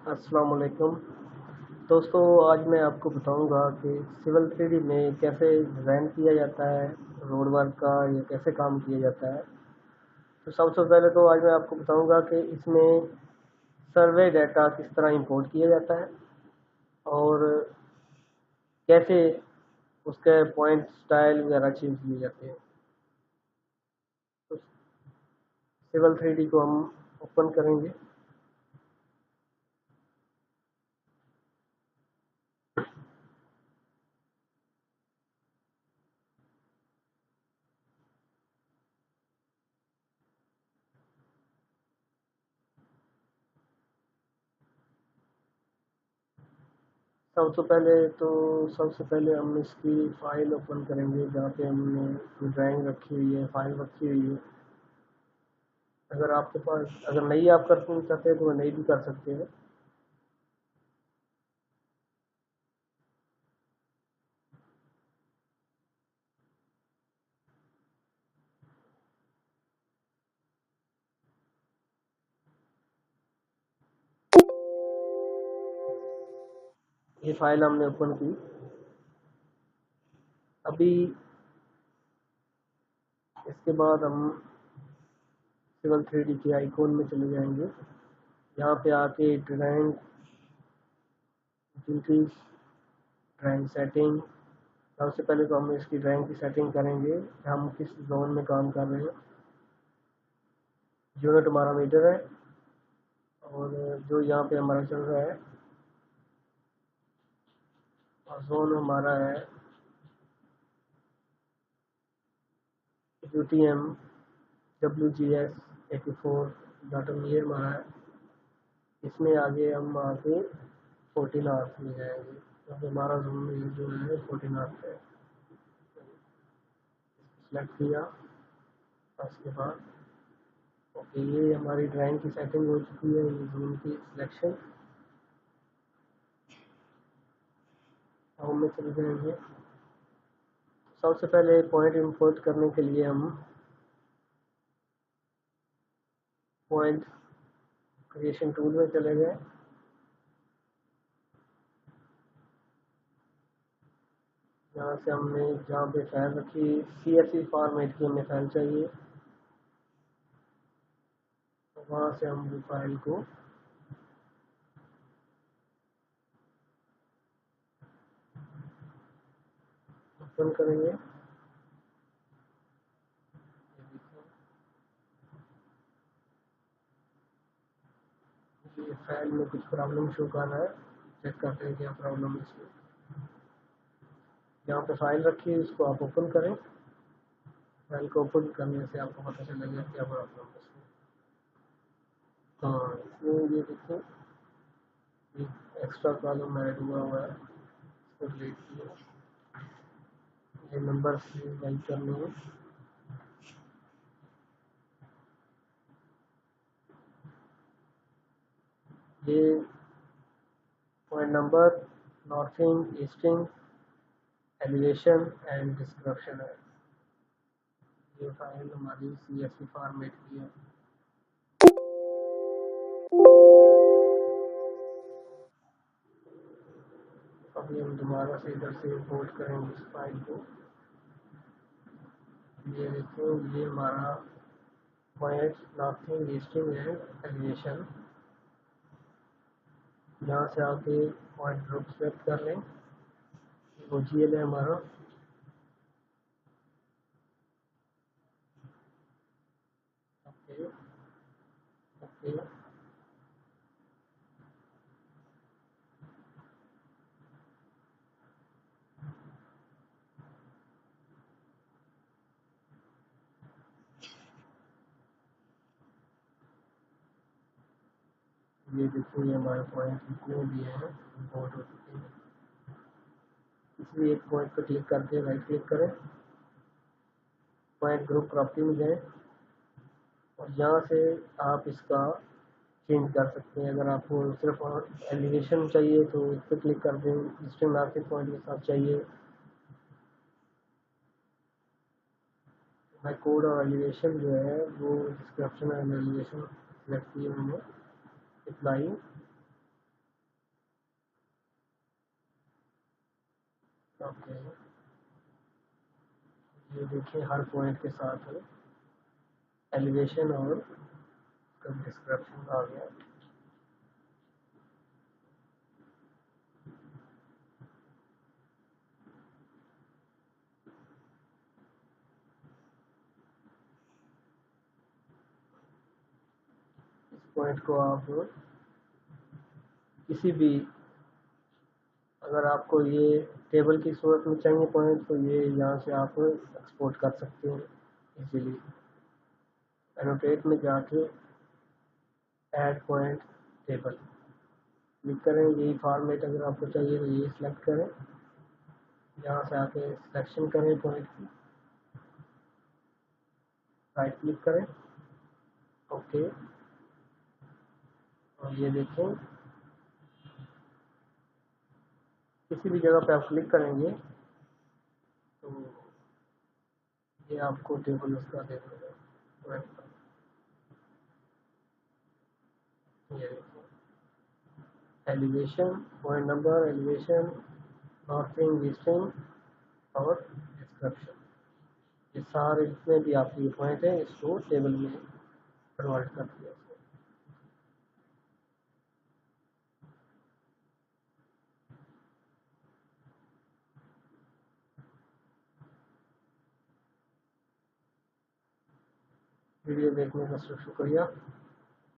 अस्सलाम वालेकुम दोस्तों। आज मैं आपको बताऊंगा कि सिविल 3D में कैसे डिज़ाइन किया जाता है, रोड वर्क का या कैसे काम किया जाता है। तो सबसे पहले तो आज मैं आपको बताऊंगा कि इसमें सर्वे डाटा किस तरह इंपोर्ट किया जाता है और कैसे उसके पॉइंट स्टाइल वगैरह चेंज किए जाते हैं। तो सिविल 3D को हम ओपन करेंगे। सबसे पहले हम इसकी फ़ाइल ओपन करेंगे जहाँ पे हमने ड्राइंग रखी हुई है, फ़ाइल रखी हुई है। अगर आपके पास अगर नहीं आप करना चाहते हैं तो वह नहीं भी कर सकते हैं। ये फाइल हमने ओपन की। अभी इसके बाद हम सिविल 3D के आइकॉन में चले जाएंगे। यहाँ पे आके ड्राइंग ड्यूटीज, ड्राइंग सेटिंग। सबसे पहले तो हम इसकी ड्राइंग की सेटिंग करेंगे, हम किस जोन में काम कर रहे हैं। यूनिट हमारा मीटर है और जो यहाँ पे हमारा चल रहा है, और जोन हमारा है UTM WGS 84 ये हमारा है। इसमें आगे हम आके 14 आवर्स में जाएंगे क्योंकि हमारा जोन जो है 14 आवर्स है। सेलेक्ट किया और उसके बाद ओके, ये हमारी ड्राइंग की सेटिंग हो चुकी है। ये जोन की सिलेक्शन होम में चले जाएंगे। सबसे पहले पॉइंट इंपोर्ट करने के लिए हम पॉइंट क्रिएशन टूल में चले गए। यहाँ से हमने जहाँ पे फाइल रखी CSV फॉर्मेट की हमें फाइल चाहिए, तो वहाँ से हम वो फाइल को ओपन करेंगे। ये फाइल में कुछ प्रॉब्लम शो कर रहा है, चेक करते हैं क्या प्रॉब्लम है इसमें। यहाँ पे फाइल रखी है, इसको आप ओपन करें। फाइल को ओपन करने से आपको पता चलेगा क्या प्रॉब्लम है इसमें। हाँ, इसमें ये देखिए, ये एक्स्ट्रा कॉलम ऐड हुआ है, इसको डिलीट किया। ये नंबर से राइट करने में ये point number, northing, easting, elevation and description है। ये फाइल हमारी CSV फॉर्मेट की है। अभी हम दोबारा से इधर से इंपोर्ट करेंगे इस फाइल को। ये देखो, ये हमारा point northing, easting and elevation. यहाँ से आके पॉइंट ग्रुप सेलेक्ट कर लें। OGL है हमारा। ओके ओके, ये देखो, ये हमारे पॉइंट जितने भी हैं इंपोर्ट हो चुके हैं। इसलिए एक पॉइंट पर क्लिक करके राइट क्लिक करें, पॉइंट ग्रुप प्रॉपर्टी में जाएं और यहाँ से आप इसका चेंज कर सकते हैं। अगर आपको सिर्फ एलिवेशन चाहिए तो इस पर क्लिक कर दें। ईस्टर्न नॉर्थिंग पॉइंट के साथ चाहिए मैं कोड और एलिवेशन जो है वो डिस्क्रिप्शन एंड एलिवेशन सेलेक्ट किए मैंने। अप्लाई ये देखिए हर पॉइंट के साथ एलिवेशन और डिस्क्रिप्शन आ गया। इस पॉइंट को आप किसी भी, अगर आपको ये टेबल की सूरत में चाहिए पॉइंट, तो ये यहाँ से आप एक्सपोर्ट कर सकते हो इजीली। एनोटेट में जाके ऐड पॉइंट टेबल क्लिक करें। यही फॉर्मेट अगर आपको चाहिए तो ये सिलेक्ट करें। यहाँ से आके सिलेक्शन करें पॉइंट की, राइट क्लिक करें, ओके। और ये देखें किसी भी जगह पे आप क्लिक करेंगे तो ये आपको टेबल उसका दे देगा पॉइंट का। ये देखिए elevation, point number, elevation, northing, easting और डिस्क्रिप्शन, ये सारे जितने भी आपके पॉइंट हैं इसको टेबल में कन्वर्ट कर दिया। वीडियो देखने का शुक्रिया।